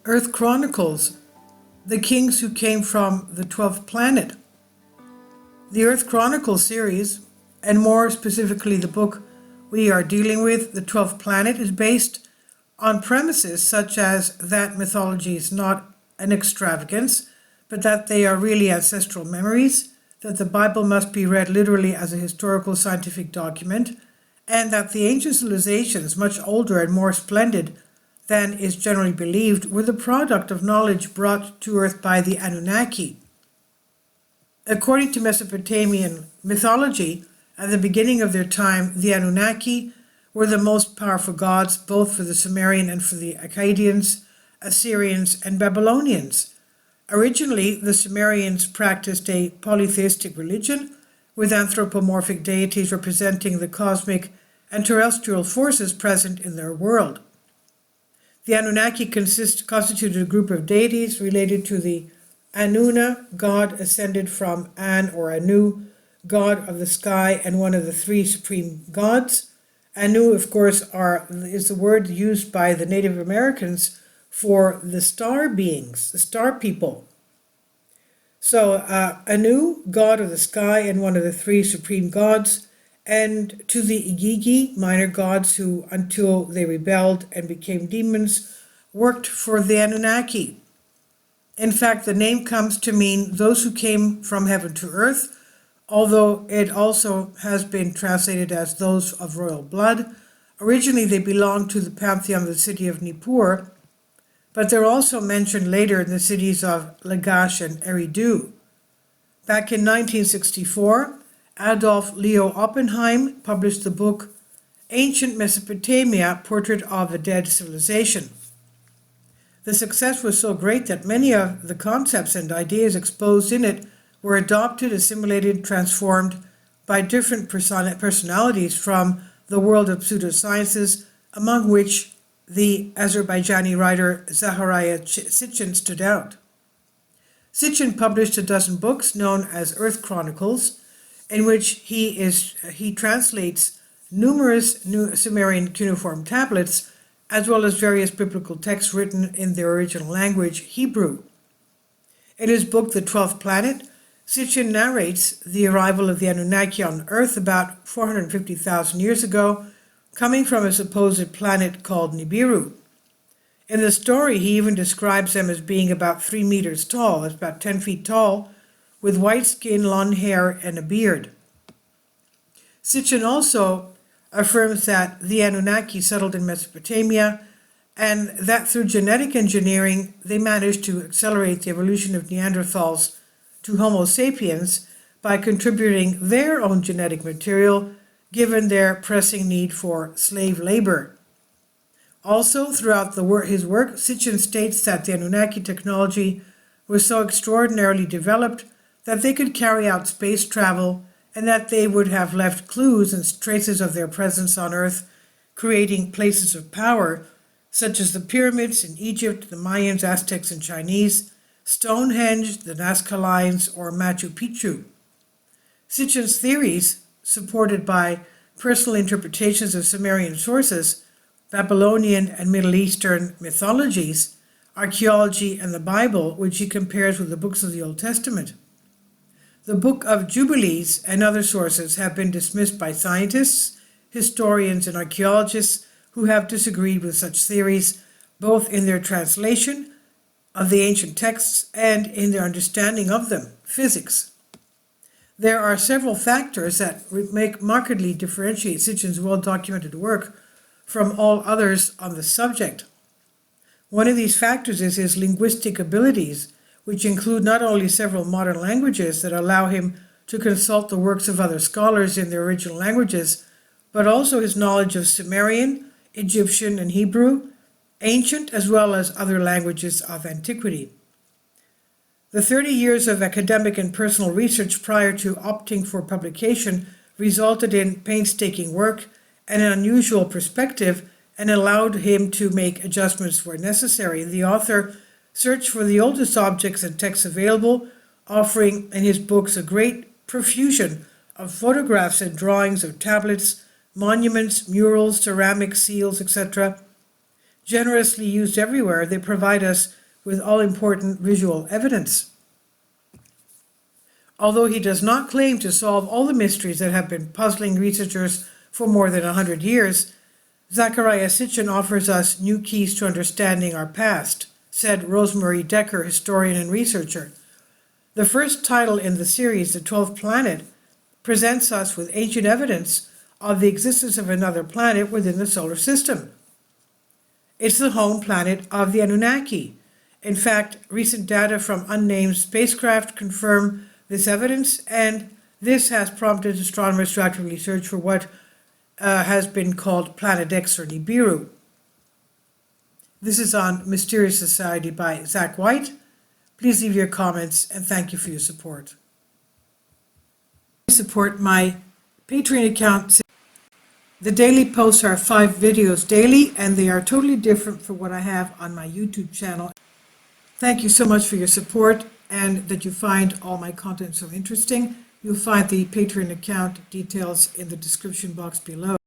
Earth Chronicles, the kings who came from the 12th planet. The Earth Chronicles series, and more specifically the book we are dealing with, the 12th planet, is based on premises such as that mythology is not an extravagance, but that they are really ancestral memories, that the Bible must be read literally as a historical scientific document, and that the ancient civilizations, much older and more splendid than is generally believed, were the product of knowledge brought to Earth by the Anunnaki. According to Mesopotamian mythology, at the beginning of their time, the Anunnaki were the most powerful gods, both for the Sumerian and for the Akkadians, Assyrians, and Babylonians. Originally, the Sumerians practiced a polytheistic religion with anthropomorphic deities representing the cosmic and terrestrial forces present in their world. The Anunnaki constituted a group of deities related to the Anunna, god ascended from An or Anu, god of the sky and one of the three supreme gods. Anu, of course, is the word used by the Native Americans for the star beings, the star people. So Anu, god of the sky and one of the three supreme gods, and to the Igigi, minor gods who, until they rebelled and became demons, worked for the Anunnaki. In fact, the name comes to mean those who came from heaven to earth, although it also has been translated as those of royal blood. Originally, they belonged to the pantheon of the city of Nippur, but they're also mentioned later in the cities of Lagash and Eridu. Back in 1964, Adolf Leo Oppenheim published the book Ancient Mesopotamia, Portrait of a Dead Civilization. The success was so great that many of the concepts and ideas exposed in it were adopted, assimilated, transformed by different personalities from the world of pseudosciences, among which the Azerbaijani writer Zahariah Sitchin stood out. Sitchin published a dozen books known as Earth Chronicles, in which he translates numerous Sumerian cuneiform tablets, as well as various biblical texts written in their original language, Hebrew. In his book, The 12th Planet, Sitchin narrates the arrival of the Anunnaki on Earth about 450,000 years ago, coming from a supposed planet called Nibiru. In the story, he even describes them as being about 3 meters tall, that's about 10 feet tall, with white skin, long hair, and a beard. Sitchin also affirms that the Anunnaki settled in Mesopotamia and that through genetic engineering they managed to accelerate the evolution of Neanderthals to Homo sapiens by contributing their own genetic material given their pressing need for slave labor. Also, throughout his work, Sitchin states that the Anunnaki technology was so extraordinarily developed that they could carry out space travel and that they would have left clues and traces of their presence on Earth, creating places of power, such as the pyramids in Egypt, the Mayans, Aztecs, and Chinese, Stonehenge, the Nazca Lines, or Machu Picchu. Sitchin's theories, supported by personal interpretations of Sumerian sources, Babylonian and Middle Eastern mythologies, archaeology, and the Bible, which he compares with the books of the Old Testament. The Book of Jubilees and other sources have been dismissed by scientists, historians, and archaeologists who have disagreed with such theories, both in their translation of the ancient texts and in their understanding of them, physics. There are several factors that markedly differentiate Sitchin's well-documented work from all others on the subject. One of these factors is his linguistic abilities, which include not only several modern languages that allow him to consult the works of other scholars in their original languages, but also his knowledge of Sumerian, Egyptian, and Hebrew, ancient as well as other languages of antiquity. The 30 years of academic and personal research prior to opting for publication resulted in painstaking work and an unusual perspective and allowed him to make adjustments where necessary. The author searched for the oldest objects and texts available, offering in his books a great profusion of photographs and drawings of tablets, monuments, murals, ceramics, seals, etc. Generously used everywhere, they provide us with all-important visual evidence. Although he does not claim to solve all the mysteries that have been puzzling researchers for more than 100 years, Zecharia Sitchin offers us new keys to understanding our past, said Rosemary Decker, historian and researcher. The first title in the series, The 12th Planet, presents us with ancient evidence of the existence of another planet within the solar system. It's the home planet of the Anunnaki. In fact, recent data from unnamed spacecraft confirm this evidence, and this has prompted astronomers to actively search for what has been called Planet X or Nibiru. This is on Mysterious Society by Zach White. Please leave your comments, and thank you for your support. Support my Patreon account. The daily posts are 5 videos daily, and they are totally different from what I have on my YouTube channel. Thank you so much for your support and that you find all my content so interesting. You'll find the Patreon account details in the description box below.